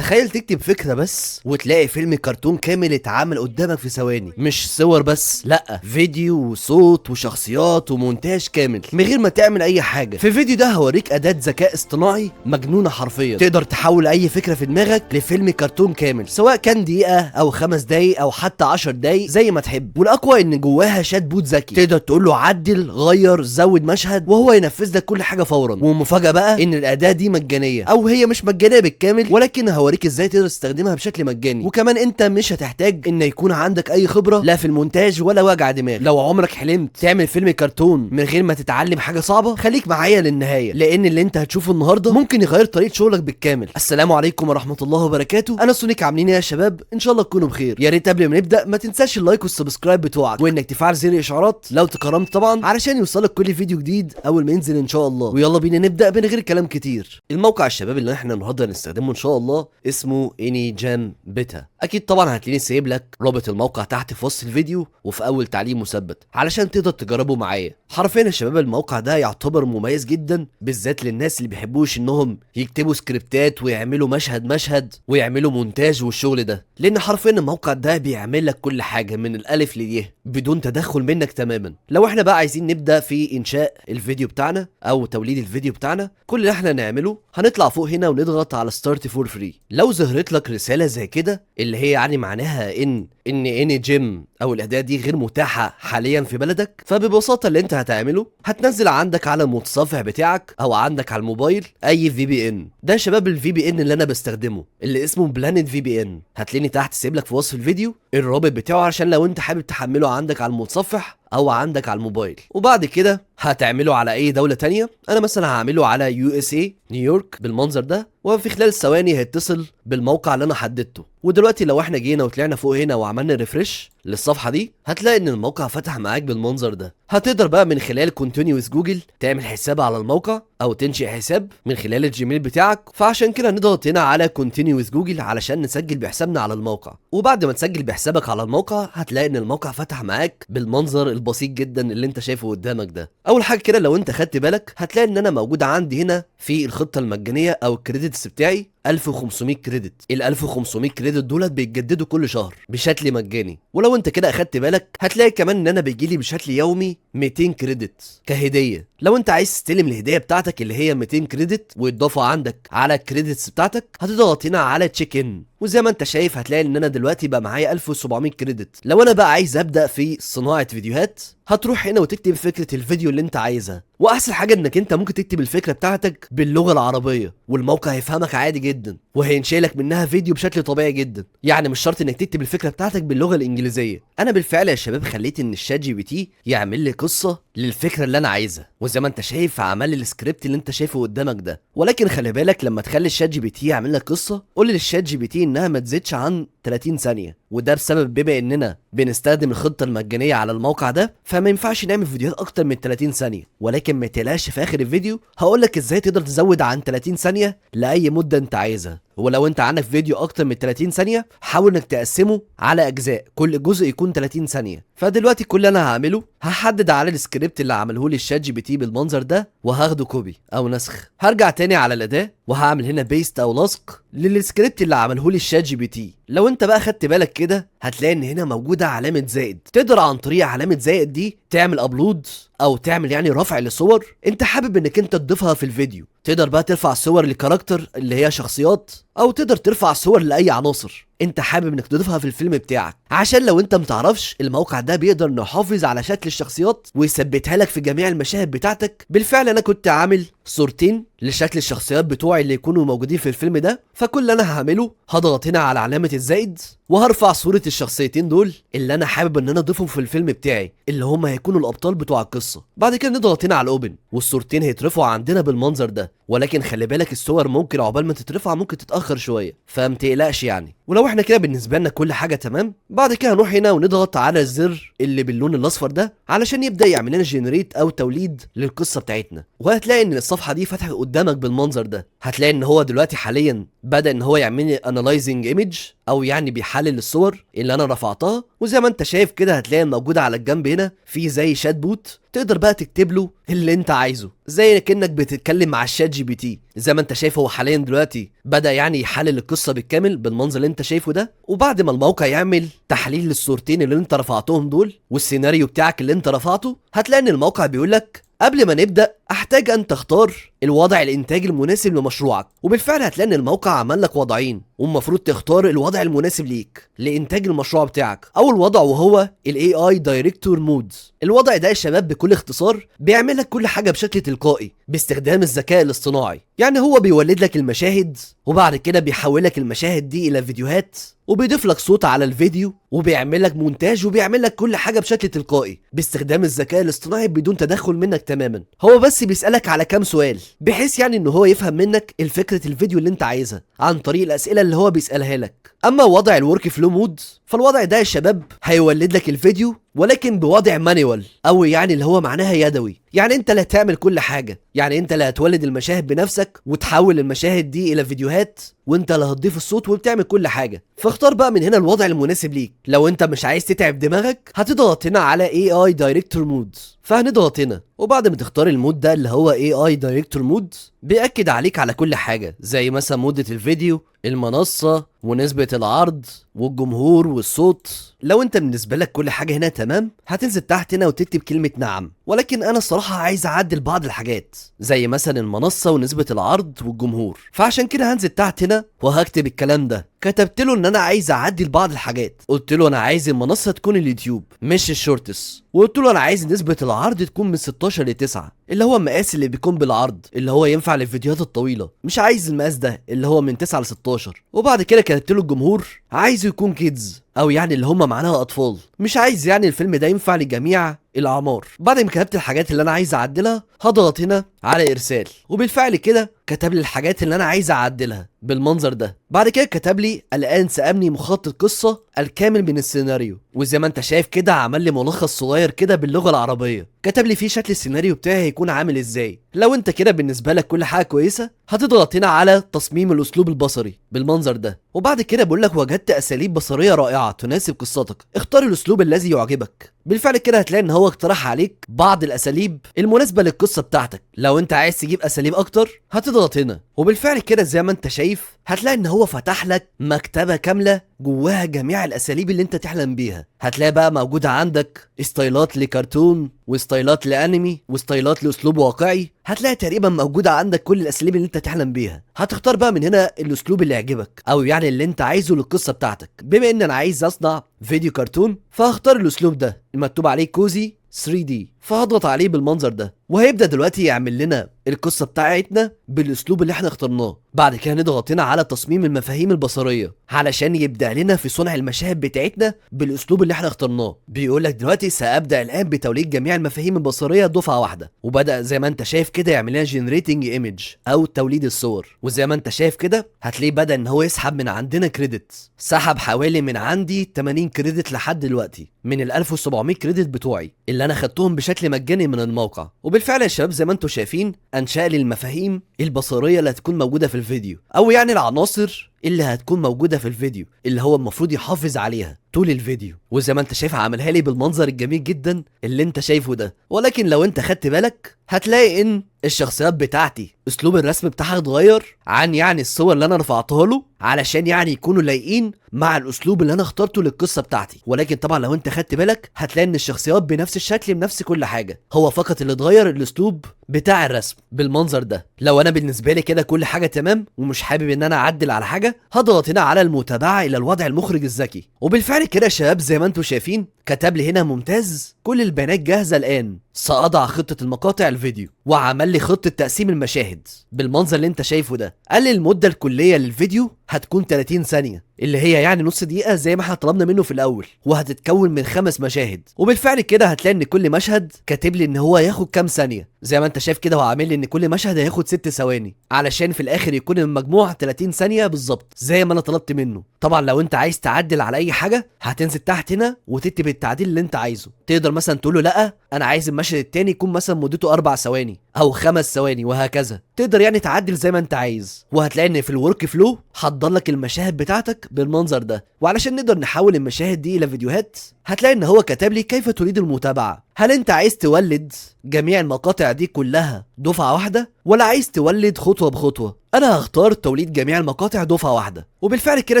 تخيل تكتب فكرة بس وتلاقي فيلم كرتون كامل اتعمل قدامك في ثواني، مش صور بس، لا فيديو وصوت وشخصيات ومونتاج كامل من غير ما تعمل اي حاجة. في الفيديو ده هوريك اداة ذكاء اصطناعي مجنونة حرفيا، تقدر تحول اي فكرة في دماغك لفيلم كرتون كامل، سواء كان دقيقة او 5 دقايق او حتى 10 دقايق زي ما تحب. والاقوى ان جواها شات بوت ذكي، تقدر تقول له عدل، غير، زود مشهد، وهو ينفذ لك كل حاجة فورا. والمفاجأة بقى ان الاداة دي مجانية، او هي مش مجانية بالكامل، ولكن هوريك ازاي تقدر تستخدمها بشكل مجاني. وكمان انت مش هتحتاج ان يكون عندك اي خبرة لا في المونتاج ولا وجع دماغ. لو عمرك حلمت تعمل فيلم كرتون من غير ما تتعلم حاجة صعبة، خليك معايا للنهاية، لان اللي انت هتشوفه النهاردة ممكن يغير طريقة شغلك بالكامل. السلام عليكم ورحمة الله وبركاته، انا سونيك، عاملين ايه يا شباب؟ ان شاء الله تكونوا بخير. يا ريت قبل ما نبدا ما تنساش اللايك والسبسكرايب بتوعك، وانك تفعل زر الاشعارات لو تكرمت طبعا، علشان يوصلك كل فيديو جديد اول ما ينزل ان شاء الله. ويلا بينا نبدا من غير كلام كتير. الموقع الشباب اللي احنا النهارده هنستخدمه ان شاء الله اسمه انيجام بيتا. اكيد طبعا هتلاقيني سايب لك رابط الموقع تحت في وصف الفيديو وفي اول تعليق مثبت علشان تقدر تجربه معايا. حرفيا يا شباب الموقع ده يعتبر مميز جدا، بالذات للناس اللي بيحبوش انهم يكتبوا سكريبتات ويعملوا مشهد ويعملوا مونتاج والشغل ده، لان حرفيا الموقع ده بيعمل لك كل حاجه من الالف للياء بدون تدخل منك تماما. لو احنا بقى عايزين نبدا في انشاء الفيديو بتاعنا او توليد الفيديو بتاعنا، كل اللي احنا نعمله هنطلع فوق هنا ونضغط على ستارت فور فري. لو ظهرت لك رساله زي كده اللي هي يعني معناها ان انيجام او الاداه دي غير متاحه حاليا في بلدك، فببساطه اللي انت هتعمله هتنزل عندك على المتصفح بتاعك او عندك على الموبايل اي في بي ان. ده شباب الفي بي ان اللي انا بستخدمه اللي اسمه بلانت في بي ان، هتلاقيني تحت سيب لك في وصف الفيديو الرابط بتاعه عشان لو انت حابب تحمله عندك على المتصفح او عندك على الموبايل. وبعد كده هتعمله على اي دولة تانية، انا مثلا هعمله على يو اس اي نيويورك بالمنظر ده، وفي خلال ثواني هيتصل بالموقع اللي انا حددته. ودلوقتي لو احنا جينا وطلعنا فوق هنا وعملنا ريفرش للصفحة دي، هتلاقي ان الموقع فتح معاك بالمنظر ده. هتقدر بقى من خلال كونتينيوس جوجل تعمل حساب على الموقع او تنشئ حساب من خلال الجيميل بتاعك، فعشان كده نضغط هنا على كونتينيوس جوجل علشان نسجل بحسابنا على الموقع. وبعد ما تسجل بحسابك على الموقع هتلاقي ان الموقع فتح معاك بالمنظر البسيط جدا اللي انت شايفه قدامك ده. اول حاجه كده لو انت خدت بالك هتلاقي ان انا موجود عندي هنا في الخطه المجانيه او الكريدتس بتاعي 1500 كريدت. ال 1500 كريدت دولت بيتجددوا كل شهر بشكل مجاني. ولو انت كده اخدت بالك هتلاقي كمان ان انا بيجيلي بشكل يومي 200 كريدت كهديه. لو انت عايز تستلم الهديه بتاعتك اللي هي 200 كريدت واضافه عندك على الكريدتس بتاعتك، هتضغط هنا على تشيك ان، وزي ما انت شايف هتلاقي ان انا دلوقتي بقى معايا 1700 كريدت. لو انا بقى عايز ابدا في صناعه فيديوهات، هتروح هنا وتكتب فكره الفيديو اللي انت عايزها. واحسن حاجه انك انت ممكن تكتب الفكره بتاعتك باللغه العربيه والموقع هيفهمك عادي جدا، وهينشئ لك منها فيديو بشكل طبيعي جدا. يعني مش شرط انك تكتب الفكره بتاعتك باللغه الانجليزيه. انا بالفعل يا شباب خليت ان الشات جي بي تي يعمل لي قصه للفكره اللي انا عايزها، وزي ما انت شايف عمل لي السكريبت اللي انت شايفه قدامك ده. ولكن خلي بالك لما تخلي الشات جي بي تي يعمل لك قصه، قول للشات جي بي تي انها ما تزيدش عن 30 ثانيه. وده بسبب بما اننا بنستخدم الخطه المجانيه على الموقع ده، فما ينفعش نعمل فيديوهات اكتر من 30 ثانيه. ولكن ما تقلقش، في اخر الفيديو هقول لك ازاي تقدر تزود عن 30 ثانيه لاي مده انت عايزها. ولو انت عندك فيديو اكتر من 30 ثانيه حاول انك تقسمه على اجزاء، كل جزء يكون 30 ثانيه. فدلوقتي كل اللي انا هعمله هحدد على السكريبت اللي عمله لي الشات جي بي تي بالمنظر ده، وهاخده كوبي او نسخ. هرجع تاني على الاداه وهعمل هنا بيست او لصق للسكريبت اللي عمله لي الشات جي بي تي. لو انت بقى خدت بالك كده هتلاقي ان هنا موجوده علامه زائد، تقدر عن طريق علامه زائد دي تعمل ابلود او تعمل يعني رفع لصور انت حابب انك انت تضيفها في الفيديو. تقدر بقى ترفع صور لكاركتر اللي هي شخصيات، او تقدر ترفع صور لاي عناصر انت حابب انك تضيفها في الفيلم بتاعك. عشان لو انت متعرفش، الموقع ده بيقدر انه يحافظ على شكل الشخصيات ويثبتها لك في جميع المشاهد بتاعتك. بالفعل انا كنت عامل صورتين لشكل الشخصيات بتوعي اللي يكونوا موجودين في الفيلم ده، فكل اللي انا هعمله هضغط هنا على علامه الزائد وهرفع صوره الشخصيتين دول اللي انا حابب ان انا اضيفهم في الفيلم بتاعي، اللي هم هيكونوا الابطال بتوع القصه. بعد كده نضغط هنا على الاوبن والصورتين هيترفعوا عندنا بالمنظر ده. ولكن خلي بالك الصور ممكن عقبال ما تترفع ممكن تتاخر شويه، فمتقلقش يعني. ولو احنا كده بالنسبه لنا كل حاجه تمام، بعد كده هنروح هنا ونضغط على الزر اللي باللون الاصفر ده علشان يبدا يعمل لنا جنريت او توليد للقصه بتاعتنا. وهتلاقي ان الصفحه دي فتحت قدامك بالمنظر ده. هتلاقي ان هو دلوقتي حاليا بدا ان هو يعمل لي انالايزنج ايمج او يعني بيحلل الصور اللي انا رفعتها. وزي ما انت شايف كده هتلاقي موجوده على الجنب هنا في زي شات بوت، تقدر بقى تكتب له اللي انت عايزه، زي كأنك بتتكلم مع الشات جي بي تي. زي ما انت شايف هو حاليا دلوقتي بدأ يعني يحلل القصة بالكامل بالمنظر اللي انت شايفه ده. وبعد ما الموقع يعمل تحليل للصورتين اللي انت رفعتهم دول والسيناريو بتاعك اللي انت رفعته، هتلاقي ان الموقع بيقولك قبل ما نبدأ احتاج ان تختار الوضع الانتاجي المناسب لمشروعك. وبالفعل هتلاقي ان الموقع عمل لك وضعين، والمفروض تختار الوضع المناسب ليك لانتاج المشروع بتاعك. اول وضع وهو الاي اي دايركتور مود. الوضع ده يا شباب بكل اختصار بيعمل لك كل حاجه بشكل تلقائي باستخدام الذكاء الاصطناعي. يعني هو بيولد لك المشاهد، وبعد كده بيحول لك المشاهد دي الى فيديوهات، وبيضيف لك صوت على الفيديو، وبيعمل لك مونتاج، وبيعمل لك كل حاجه بشكل تلقائي باستخدام الذكاء الاصطناعي بدون تدخل منك تماما. هو بس بيسالك على كام سؤال بحيث يعني ان هو يفهم منك الفكره الفيديو اللي انت عايزها عن طريق الاسئله اللي هو بيسالها لك. اما وضع الورك فلو مود، فالوضع ده يا شباب هيولد لك الفيديو ولكن بوضع مانيوال، او يعني اللي هو معناها يدوي. يعني انت اللي هتعمل كل حاجه، يعني انت اللي هتولد المشاهد بنفسك وتحول المشاهد دي الى فيديوهات، وانت اللي هتضيف الصوت وبتعمل كل حاجه. فاختار بقى من هنا الوضع المناسب ليك. لو انت مش عايز تتعب دماغك هتضغط هنا على AI Director Mode، فهنضغط هنا. وبعد ما تختار المود ده اللي هو AI Director Mode، بيأكد عليك على كل حاجه زي مثلا مده الفيديو، المنصه، ونسبه العرض، والجمهور، والصوت. لو انت بالنسبه لك كل حاجه هنا تمام، هتنزل تحت هنا وتكتب كلمه نعم. ولكن انا الصراحه عايز اعدل بعض الحاجات زي مثلا المنصه ونسبه العرض والجمهور، فعشان كده هنزل تحت هنا وهكتب الكلام ده. كتبت له ان انا عايز اعدل بعض الحاجات. قلت له انا عايز المنصه تكون اليوتيوب مش الشورتس، وقلت له انا عايز نسبه العرض تكون من 16 ل 9، اللي هو المقاس اللي بيكون بالعرض اللي هو ينفع للفيديوهات الطويله. مش عايز المقاس ده اللي هو من 9 ل 16. وبعد كده كتبت له الجمهور عايزه يكون كيدز، او يعني اللي هم معناها اطفال. مش عايز يعني الفيلم ده ينفع لجميع الاعمار. بعد ما كتبت الحاجات اللي انا عايز اعدلها هضغط هنا على ارسال، وبالفعل كده كتب لي الحاجات اللي انا عايز اعدلها بالمنظر ده. بعد كده كتب لي الان سأبني مخطط قصه الكامل من السيناريو، وزي ما انت شايف كده عمل لي ملخص صغير كده باللغه العربيه. كتب لي فيه شكل السيناريو بتاعي هيكون عامل ازاي. لو انت كده بالنسبه لك كل حاجه كويسه، هتضغط هنا على تصميم الاسلوب البصري بالمنظر ده. وبعد كده بقول لك وجدت اساليب بصريه رائعه تناسب قصتك، اختار الاسلوب الذي يعجبك. بالفعل كده هتلاقي ان هو اقترح عليك بعض الاساليب المناسبه للقصه بتاعتك. لو انت عايز تجيب اساليب اكتر هتضغط هنا، وبالفعل كده زي ما انت شايف هتلاقي ان هو فتح لك مكتبه كامله جواها جميع الاساليب اللي انت تحلم بيها. هتلاقي بقى موجوده عندك ستايلات لكرتون، وستايلات لانمي، وستايلات لاسلوب واقعي. هتلاقي تقريبا موجوده عندك كل الاساليب اللي انت تحلم بيها. هتختار بقى من هنا الاسلوب اللي يعجبك، او يعني اللي انت عايزه للقصه بتاعتك. بما ان انا عايز اصنع فيديو كرتون، فهختار الاسلوب ده المكتوب عليه كوزي 3D، فهضغط عليه بالمنظر ده، وهيبدأ دلوقتي يعمل لنا القصة بتاعتنا بالاسلوب اللي احنا اخترناه. بعد كده نضغط هنا على تصميم المفاهيم البصرية علشان يبدأ لنا في صنع المشاهد بتاعتنا بالاسلوب اللي احنا اخترناه. بيقول لك دلوقتي سأبدأ الآن بتوليد جميع المفاهيم البصرية دفعة واحدة. وبدأ زي ما انت شايف كده يعمل لنا جنريتنج ايمج او توليد الصور. وزي ما انت شايف كده هتلاقيه بدأ ان هو يسحب من عندنا كريدت. سحب حوالي من عندي 80 كريدت لحد دلوقتي من ال 1700 كريدت بتوعي اللي انا خدتهم بشكل مجاني من الموقع. وبالفعل يا شباب زي ما انتم شايفين انشأ لي المفاهيم البصريه اللي هتكون موجوده في الفيديو، او يعني العناصر اللي هتكون موجوده في الفيديو اللي هو المفروض يحافظ عليها طول الفيديو. وزي ما انت شايف عاملها لي بالمنظر الجميل جدا اللي انت شايفه ده. ولكن لو انت خدت بالك هتلاقي ان الشخصيات بتاعتي اسلوب الرسم بتاعها اتغير عن يعني الصور اللي انا رفعتها له علشان يعني يكونوا لايقين مع الاسلوب اللي انا اخترته للقصه بتاعتي. ولكن طبعا لو انت خدت بالك هتلاقي ان الشخصيات بنفس الشكل بنفس كل حاجه، هو فقط اللي اتغير الاسلوب بتاع الرسم بالمنظر ده. لو انا بالنسبه لي كده كل حاجه تمام ومش حابب ان انا اعدل على حاجه، هضغط هنا على المتابعه الى الوضع المخرج الذكي. وبالفعل كده يا شباب زي ما انتم شايفين كتب لي هنا ممتاز، كل البيانات جاهزه الان، ساضع خطه المقاطع الفيديو، وعمل لي خطه تقسيم المشاهد بالمنظر اللي انت شايفه ده. قال لي المده الكليه للفيديو هتكون 30 ثانيه اللي هي يعني نص دقيقه زي ما احنا طلبنا منه في الاول، وهتتكون من 5 مشاهد. وبالفعل كده هتلاقي ان كل مشهد كاتب لي ان هو ياخد كام ثانيه. زي ما انت شايف كده هو عامل لي ان كل مشهد هياخد 6 ثواني علشان في الاخر يكون المجموع 30 ثانيه بالظبط زي ما انا طلبت منه. طبعا لو انت عايز تعدل على اي حاجه هتنزل تحت هنا وتكتب التعديل اللي انت عايزه. تقدر مثلا تقول له لا انا عايز المشهد التاني يكون مثلا مدته 4 ثواني او 5 ثواني وهكذا. تقدر يعني تعدل زي ما انت عايز، وهتلاقي ان في الورك فلو حضر لك المشاهد بتاعتك بالمنظر ده. وعلشان نقدر نحول المشاهد دي الى فيديوهات، هتلاقي ان هو كتب لي كيف تريد المتابعه. هل انت عايز تولد جميع المقاطع دي كلها دفعه واحده، ولا عايز تولد خطوه بخطوه؟ انا هختار توليد جميع المقاطع دفعه واحده. وبالفعل كده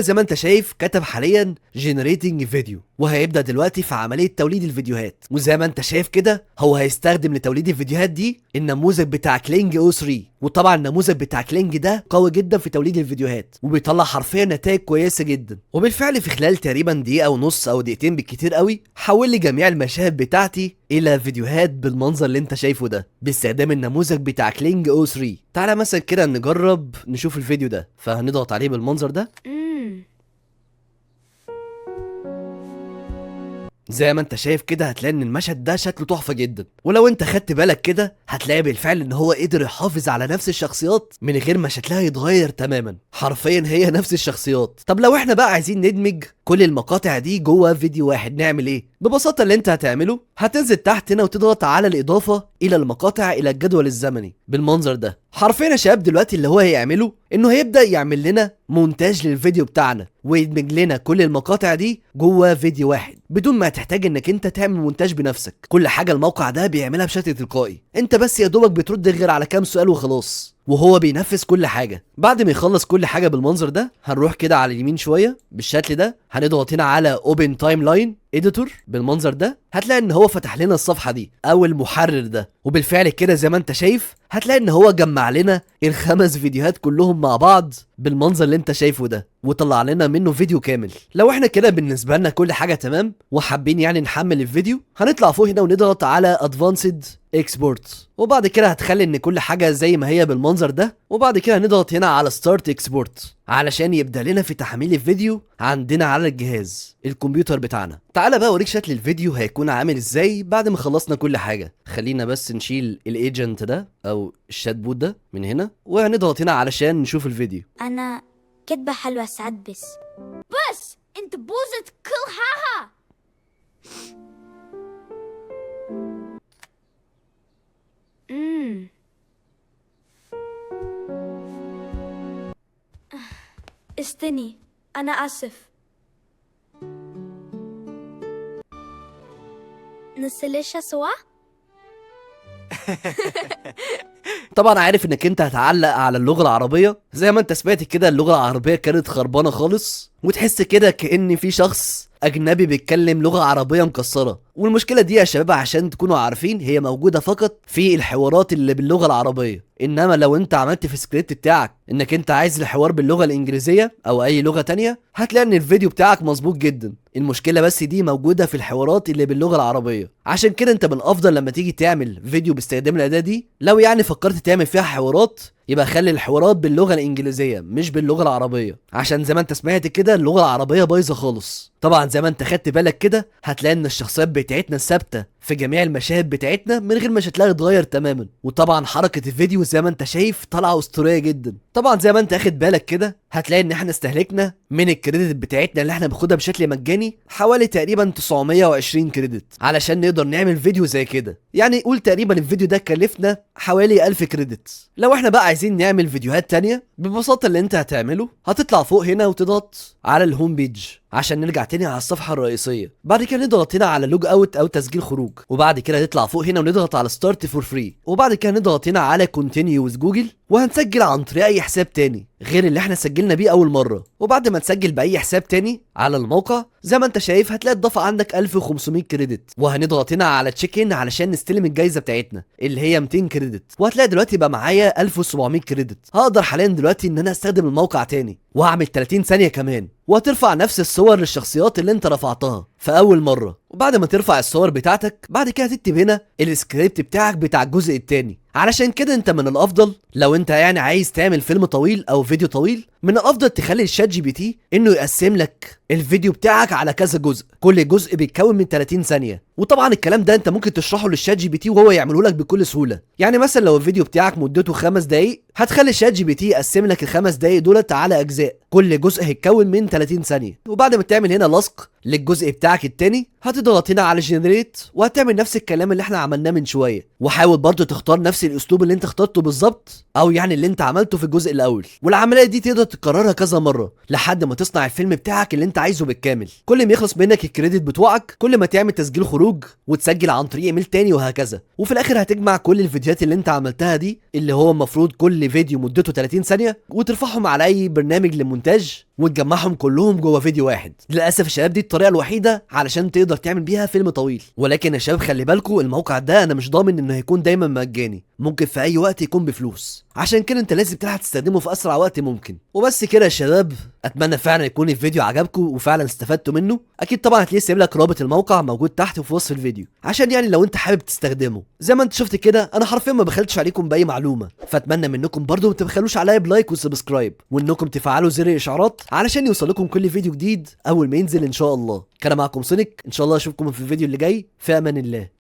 زي ما انت شايف كتب حاليا جنريتنج فيديو، وهيبدا دلوقتي في عمليه توليد الفيديوهات. وزي ما انت شايف كده هو هيستخدم لتوليد الفيديوهات دي النموذج بتاع كلينج او 3. وطبعا النموذج بتاع كلينج ده قوي جدا في توليد الفيديوهات، وبيطلع حرفيا نتائج كويسه جدا. وبالفعل في خلال تقريبا دقيقه ونص او دقيقتين بالكتير قوي حول لي جميع المشاهد بتاعتي الى فيديوهات بالمنظر اللي انت شايفه ده باستخدام النموذج بتاع كلينج او 3. تعالى مثلا كده نجرب نشوف الفيديو ده، فهنضغط عليه بالمنظر ده. زي ما انت شايف كده هتلاقي ان المشهد ده شكله تحفه جدا. ولو انت خدت بالك كده هتلاقي بالفعل ان هو قدر يحافظ على نفس الشخصيات من غير ما شكلها يتغير تماما، حرفيا هي نفس الشخصيات. طب لو احنا بقى عايزين ندمج كل المقاطع دي جوه فيديو واحد نعمل ايه؟ ببساطه اللي انت هتعمله هتنزل تحت هنا وتضغط على الاضافه الى المقاطع الى الجدول الزمني بالمنظر ده. حرفيا يا شباب دلوقتي اللي هو هيعمله انه هيبدا يعمل لنا مونتاج للفيديو بتاعنا ويدمج لنا كل المقاطع دي جوه فيديو واحد بدون ما تحتاج انك انت تعمل مونتاج بنفسك. كل حاجه الموقع ده بيعملها بشكل تلقائي، انت بس يا دوبك بترد غير على كام سؤال وخلاص، وهو بينفذ كل حاجه. بعد ما يخلص كل حاجه بالمنظر ده هنروح كده على اليمين شويه بالشكل ده، هنضغط هنا على اوبن تايم لاين اديتور بالمنظر ده. هتلاقي ان هو فتح لنا الصفحه دي او المحرر ده، وبالفعل كده زي ما انت شايف هتلاقي ان هو جمع لنا الخمس فيديوهات كلهم مع بعض بالمنظر اللي انت شايفه ده، وطلع لنا منه فيديو كامل. لو احنا كده بالنسبه لنا كل حاجه تمام وحابين يعني نحمل الفيديو، هنطلع فوق هنا ونضغط على ادفانسد اكسبورت، وبعد كده هتخلي ان كل حاجه زي ما هي بالمنظر ده، وبعد كده هنضغط هنا على ستارت اكسبورت علشان يبدا لنا في تحميل الفيديو عندنا على الجهاز الكمبيوتر بتاعنا. تعالى بقى اوريك شكل الفيديو هيكون عامل ازاي بعد ما خلصنا كل حاجه. خلينا بس نشيل الايجنت ده او الشات بوت ده من هنا، وهنضغط هنا علشان نشوف الفيديو. انا كدبه حلوه ساعات بس انت بوظت كل حاجه. استني انا اسف. نسلشها سوا. طبعا عارف انك انت هتعلق على اللغه العربيه. زي ما انت سمعت كده اللغه العربيه كانت خربانه خالص، وتحس كده كأن في شخص اجنبي بيتكلم لغه عربيه مكسره. والمشكله دي يا شباب عشان تكونوا عارفين هي موجوده فقط في الحوارات اللي باللغه العربيه، انما لو انت عملت في السكريبت بتاعك انك انت عايز الحوار باللغه الانجليزيه او اي لغه تانية، هتلاقي ان الفيديو بتاعك مظبوط جدا. المشكله بس دي موجوده في الحوارات اللي باللغه العربيه. عشان كده انت من الافضل لما تيجي تعمل فيديو باستخدام الاداه دي، لو يعني فكرت تعمل فيها حوارات، يبقى خلي الحوارات باللغه الانجليزيه مش باللغه العربيه، عشان زي ما انت سمعت كده اللغه العربيه بايظه خالص. طبعا زي ما انت خدت بالك كده هتلاقي ان الشخصيات بتاعتنا ثابته في جميع المشاهد بتاعتنا من غير ما شكلها يتغير تماما. وطبعا حركه الفيديو زي ما انت شايف طالعه اسطوريه جدا. طبعا زي ما انت اخد بالك كده هتلاقي ان احنا استهلكنا من الكريدت بتاعتنا اللي احنا بناخدها بشكل مجاني حوالي تقريبا 920 كريدت علشان نقدر نعمل فيديو زي كده. يعني قول تقريبا الفيديو ده كلفنا حوالي 1000 كريدت. لو احنا بقى عايزين نعمل فيديوهات تانية، ببساطه اللي انت هتعمله هتطلع فوق هنا وتضغط على الهوم بيج عشان نرجع تاني على الصفحه الرئيسيه. بعد كده نضغط هنا على لوج اوت او تسجيل خروج، وبعد كده نطلع فوق هنا ونضغط على ستارت فور فري، وبعد كده نضغط هنا على كونتينيو وذ جوجل، وهنسجل عن طريق اي حساب تاني غير اللي احنا سجلنا بيه اول مره. وبعد ما تسجل باي حساب تاني على الموقع زي ما انت شايف هتلاقي اتضاف عندك 1500 كريدت، وهنضغط هنا على تشيك ان علشان نستلم الجايزه بتاعتنا اللي هي 200 كريدت، وهتلاقي دلوقتي بقى معايا 1700 كريدت. هقدر حاليا دلوقتي ان انا استخدم الموقع تاني واعمل 30 ثانيه كمان، وهترفع نفس الصور للشخصيات اللي انت رفعتها في اول مره. وبعد ما ترفع الصور بتاعتك بعد كده تكتب هنا السكريبت بتاعك بتاع الجزء الثاني. علشان كده انت من الافضل لو انت يعني عايز تعمل فيلم طويل او فيديو طويل من الافضل تخلي الشات جي بي تي انه يقسم لك الفيديو بتاعك على كذا جزء، كل جزء بيتكون من 30 ثانيه. وطبعا الكلام ده انت ممكن تشرحه للشات جي بي تي وهو يعمله لك بكل سهوله. يعني مثلا لو الفيديو بتاعك مدته 5 دقايق، هتخلي الشات جي بي تي يقسم لك ال5 دقايق دولت على اجزاء، كل جزء هيتكون من 30 ثانيه. وبعد ما تعمل هنا لصق للجزء بتاعك التاني، هتضغط هنا على جنريت وهتعمل نفس الكلام اللي احنا عملناه من شويه. وحاول برضو تختار نفس الاسلوب اللي انت اخترته بالظبط، او يعني اللي انت عملته في الجزء الاول. والعمليه دي تقدر تكررها كذا مره لحد ما تصنع الفيلم بتاعك اللي انت عايزه بالكامل. كل ما يخلص منك الكريدت بتوعك، كل ما تعمل تسجيل خروج وتسجل عن طريق ايميل تاني وهكذا. وفي الاخر هتجمع كل الفيديوهات اللي انت عملتها دي، اللي هو المفروض كل فيديو مدته 30 ثانيه، وترفعهم على اي برنامج للمونتاج وتجمعهم كلهم جوه فيديو واحد. للاسف يا شباب دي الطريقه الوحيده علشان تقدر تعمل بيها فيلم طويل. ولكن يا شباب خلي بالكم، الموقع ده انا مش ضامن انه هيكون دايما مجاني، ممكن في اي وقت يكون بفلوس. عشان كده انت لازم تلحق تستخدمه في اسرع وقت ممكن. وبس كده يا شباب، اتمنى فعلا يكون الفيديو عجبكم وفعلا استفدتوا منه. اكيد طبعا هتلاقي سايب لك رابط الموقع موجود تحت في وصف الفيديو، عشان يعني لو انت حابب تستخدمه. زي ما انت شفت كده، انا حرفيا ما بخلتش عليكم باي معلومه، فاتمنى منكم برضو ما تبخلوش عليا بلايك وسبسكرايب، وانكم تفعلوا زر الاشعارات علشان يوصلكم كل فيديو جديد اول ما ينزل ان شاء الله. كان معكم سونيك، ان شاء الله اشوفكم في الفيديو اللي جاي. في امان الله.